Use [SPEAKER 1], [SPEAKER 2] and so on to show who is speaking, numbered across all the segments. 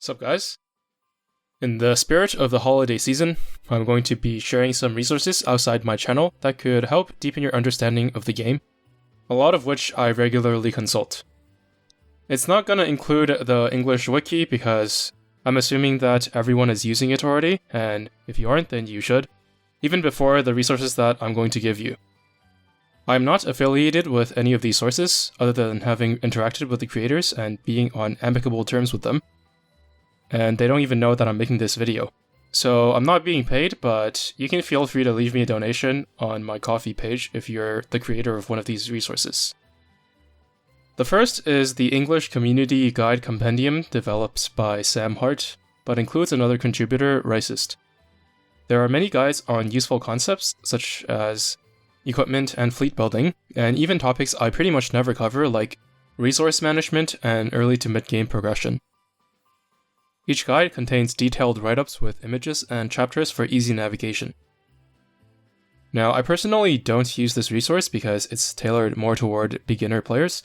[SPEAKER 1] Sup guys? In the spirit of the holiday season, I'm going to be sharing some resources outside my channel that could help deepen your understanding of the game, a lot of which I regularly consult. It's not going to include the English Wiki because I'm assuming that everyone is using it already, and if you aren't, then you should, even before the resources that I'm going to give you. I'm not affiliated with any of these sources, other than having interacted with the creators and being on amicable terms with them. And they don't even know that I'm making this video. So I'm not being paid, but you can feel free to leave me a donation on my Ko-fi page if you're the creator of one of these resources. The first is the English Community Guide Compendium developed by Samheart, but includes another contributor, Riceist. There are many guides on useful concepts, such as equipment and fleet building, and even topics I pretty much never cover like resource management and early to mid-game progression. Each guide contains detailed write-ups with images and chapters for easy navigation. Now, I personally don't use this resource because it's tailored more toward beginner players,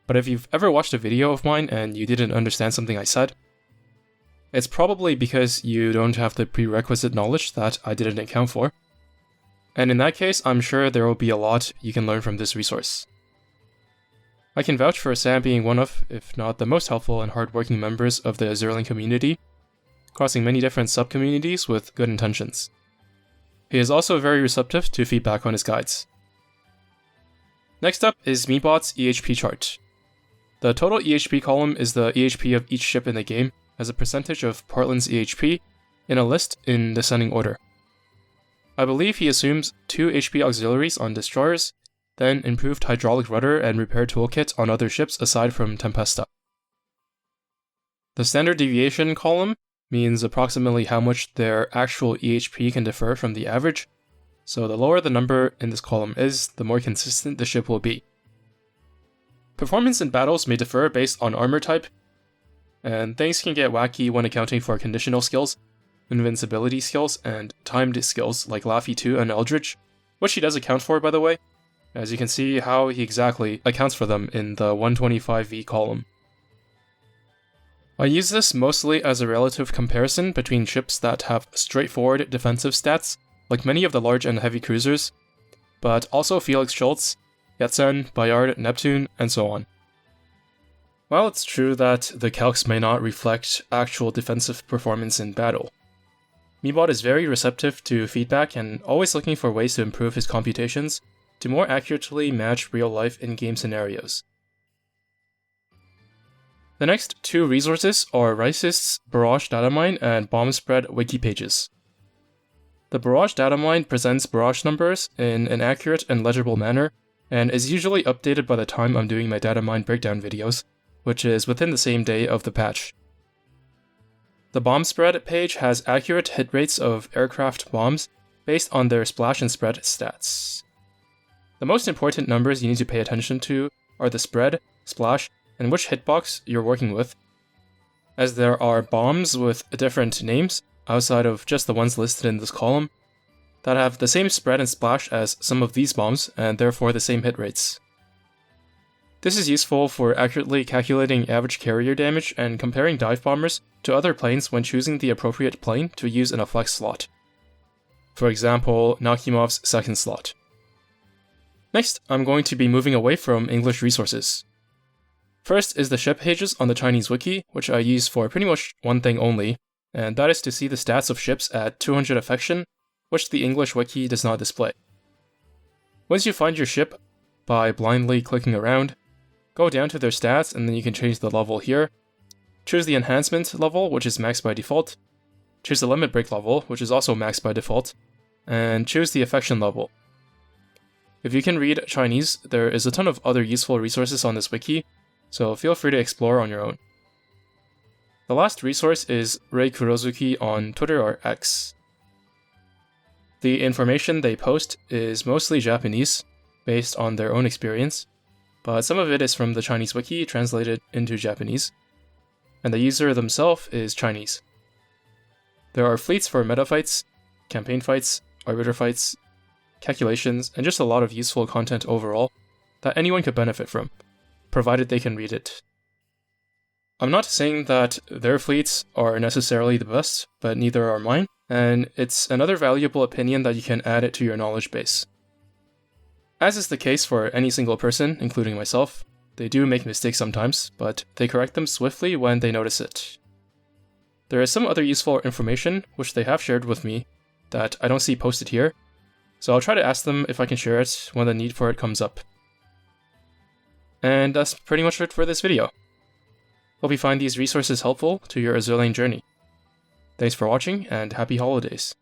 [SPEAKER 1] but if you've ever watched a video of mine and you didn't understand something I said, it's probably because you don't have the prerequisite knowledge that I didn't account for. And in that case, I'm sure there will be a lot you can learn from this resource. I can vouch for Sam being one of, if not the most helpful and hardworking members of the Azur community, crossing many different sub-communities with good intentions. He is also very receptive to feedback on his guides. Next up is Mebot's EHP Chart. The total EHP column is the EHP of each ship in the game as a percentage of Portland's EHP in a list in descending order. I believe he assumes 2 HP auxiliaries on destroyers, then improved hydraulic rudder and repair toolkit on other ships aside from Tempesta. The standard deviation column means approximately how much their actual EHP can differ from the average, so the lower the number in this column is, the more consistent the ship will be. Performance in battles may differ based on armor type, and things can get wacky when accounting for conditional skills, invincibility skills, and timed skills like Laffy 2 and Eldridge, which he does account for by the way, as you can see how he exactly accounts for them in the 125V column. I use this mostly as a relative comparison between ships that have straightforward defensive stats, like many of the large and heavy cruisers, but also Felix Schultz, Yatsen, Bayard, Neptune, and so on. While it's true that the calcs may not reflect actual defensive performance in battle, Mebot is very receptive to feedback and always looking for ways to improve his computations to more accurately match real-life in-game scenarios. The next 2 resources are Riceist's Barrage datamine and bomb spread wiki pages. The Barrage datamine presents barrage numbers in an accurate and legible manner, and is usually updated by the time I'm doing my datamine breakdown videos, which is within the same day of the patch. The bomb spread page has accurate hit rates of aircraft bombs based on their splash and spread stats. The most important numbers you need to pay attention to are the spread, splash, and which hitbox you're working with, as there are bombs with different names, outside of just the ones listed in this column, that have the same spread and splash as some of these bombs, and therefore the same hit rates. This is useful for accurately calculating average carrier damage and comparing dive bombers to other planes when choosing the appropriate plane to use in a flex slot. For example, Nakimov's second slot. Next, I'm going to be moving away from English resources. First is the ship pages on the Chinese wiki, which I use for pretty much one thing only, and that is to see the stats of ships at 200 affection, which the English wiki does not display. Once you find your ship by blindly clicking around, go down to their stats and then you can change the level here. Choose the enhancement level, which is max by default. Choose the limit break level, which is also max by default. And choose the affection level. If you can read Chinese, there is a ton of other useful resources on this wiki, so feel free to explore on your own. The last resource is reikurozuki on Twitter or X. The information they post is mostly Japanese, based on their own experience, but some of it is from the Chinese wiki translated into Japanese, and the user themselves is Chinese. There are fleets for meta fights, campaign fights, arbiter fights, calculations, and just a lot of useful content overall that anyone could benefit from, provided they can read it. I'm not saying that their fleets are necessarily the best, but neither are mine, and it's another valuable opinion that you can add it to your knowledge base. As is the case for any single person, including myself, they do make mistakes sometimes, but they correct them swiftly when they notice it. There is some other useful information which they have shared with me that I don't see posted here, so I'll try to ask them if I can share it when the need for it comes up. And that's pretty much it for this video. Hope you find these resources helpful to your Azur Lane journey. Thanks for watching, and happy holidays.